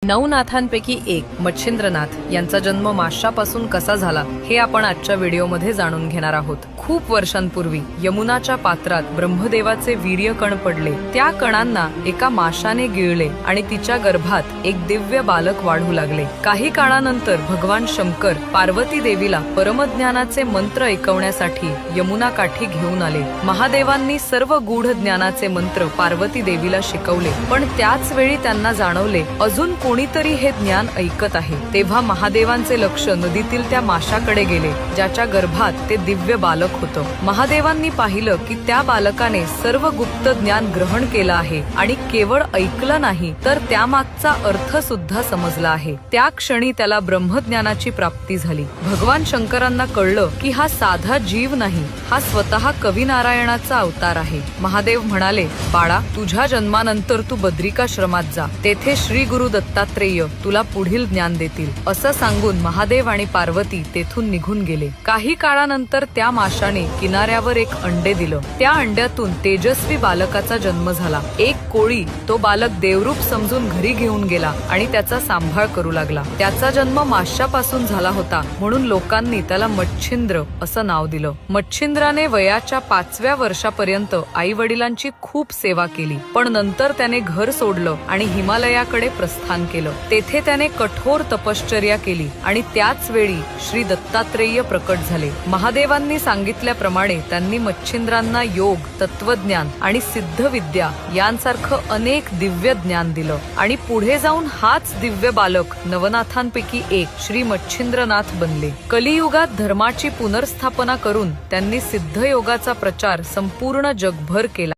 नवनाथांपैकी एक मच्छिंद्रनाथ यांचा जन्म माशापासून कसा झाला हे आपण आजच्या व्हिडिओमध्ये जाणून घेणार आहोत। खूप वर्षांपूर्वी यमुनाच्या पात्रात ब्रह्मदेवाचे वीर्य कण पडले। त्या कणांना एका माशाने गिळले आणि तिच्या गर्भात एक दिव्य बालक वाढू लागले। काही काळानंतर भगवान शंकर पार्वती देवीला परमज्ञानाचे मंत्र ऐकवण्यासाठी यमुना काठी घेऊन आले। महादेवांनी सर्व गूढ ज्ञानाचे मंत्र पार्वती देवीला शिकवले, पण त्याच वेळी त्यांना जाणवले अजून कोणीतरी हे ज्ञान ऐकत आहे। तेव्हा महादेवांचे लक्ष नदीतील त्या माशाकडे गेले, ज्याच्या गर्भात ते दिव्य बालक होतं। महादेवांनी पाहिलं की त्या बालकाने सर्व गुप्त ज्ञान ग्रहण केलं आहे आणि केवळ ऐकलं नाही तर त्यामागचा अर्थ सुद्धा समजला आहे। त्या क्षणी त्याला ब्रह्मज्ञानाची प्राप्ती झाली। भगवान शंकरांना कळलं की हा साधा जीव नाही, हा स्वतः कवी नारायणाचा अवतार आहे। महादेव म्हणाले, बाळा, तुझ्या जन्मानंतर तू बद्रिकाश्रमात जा, तेथे श्री गुरु दत्तात्रेय तुला पुढील ज्ञान देतील, असं सांगून महादेव आणि पार्वती तेथून निघून गेले। काही काळानंतर त्या माशाने किनाऱ्यावर एक अंडे दिलं। त्या अंड्यातून तेजस्वी बालकाचा जन्म झाला। एक कोळी तो बालक देवरूप समजून घरी घेऊन गेला आणि त्याचा सांभाळ करू लागला। त्याचा जन्म माशापासून झाला होता, म्हणून लोकांनी त्याला मच्छिंद्र असं नाव दिलं। मच्छिंद्राने वयाच्या 5व्या वर्षापर्यंत आई वडिलांची खूप सेवा केली, पण नंतर त्याने घर सोडलं आणि हिमालयाकडे प्रस्थान केलं। तेथे त्याने कठोर तपश्चर्या केली आणि त्याच वेळी श्री दत्तात्रेय प्रकट झाले। महादेवांनी सांगितल्याप्रमाणे त्यांनी मच्छिंद्रांना योग, तत्वज्ञान आणि सिद्धविद्या यांसारखं अनेक दिव्य ज्ञान दिलं आणि पुढे जाऊन हाच दिव्य बालक नवनाथांपैकी एक श्री मच्छिंद्रनाथ बनले। कलियुगात धर्माची पुनर्स्थापना करून त्यांनी सिद्धयोगाचा प्रचार संपूर्ण जगभर केला।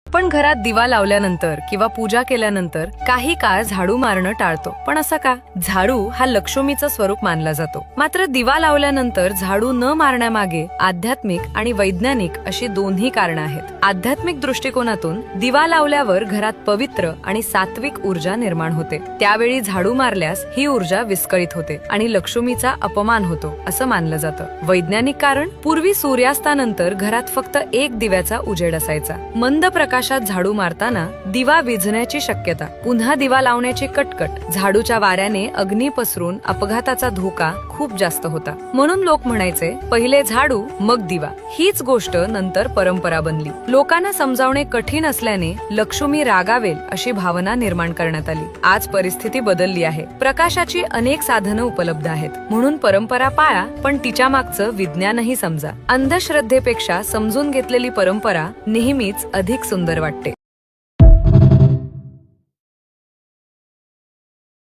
पण घरात दिवा लावल्यानंतर किंवा पूजा केल्यानंतर काही काळ झाडू मारणं टाळतो, पण असं का? झाडू हा लक्ष्मीचं स्वरूप मानला जातो, मात्र दिवा लावल्यानंतर झाडू न मारण्यामागे आध्यात्मिक आणि वैज्ञानिक अशी दोन्ही कारणं आहेत। आध्यात्मिक दृष्टिकोनातून दिवा लावल्यावर घरात पवित्र आणि सात्विक ऊर्जा निर्माण होते, त्यावेळी झाडू मारल्यास ही ऊर्जा विस्कळीत होते आणि लक्ष्मीचा अपमान होतो असं मानलं जातं। वैज्ञानिक कारण, पूर्वी सूर्यास्तानंतर घरात फक्त एक दिव्याचा उजेड असायचा। मंद प्रकाशात झाडू मारताना दिवा विझण्याची शक्यता, पुन्हा दिवा लावण्याची कटकट, झाडूच्या वाऱ्याने अग्नी पसरून अपघाताचा धोका खूप जास्त होता। म्हणून लोक म्हणायचे, पहिले झाडू मग दिवा। हीच गोष्ट नंतर परंपरा बनली। लोकांना समजावणे कठीण असल्याने लक्ष्मी रागावेल अशी भावना निर्माण करण्यात आली। आज परिस्थिती बदलली आहे, प्रकाशाची अनेक साधनं उपलब्ध आहेत, म्हणून परंपरा पाळा, पण तिच्या मागचं विज्ञानही समजा। अंधश्रद्धेपेक्षा समजून घेतलेली परंपरा नेहमीच अधिक सुंदर वाटते।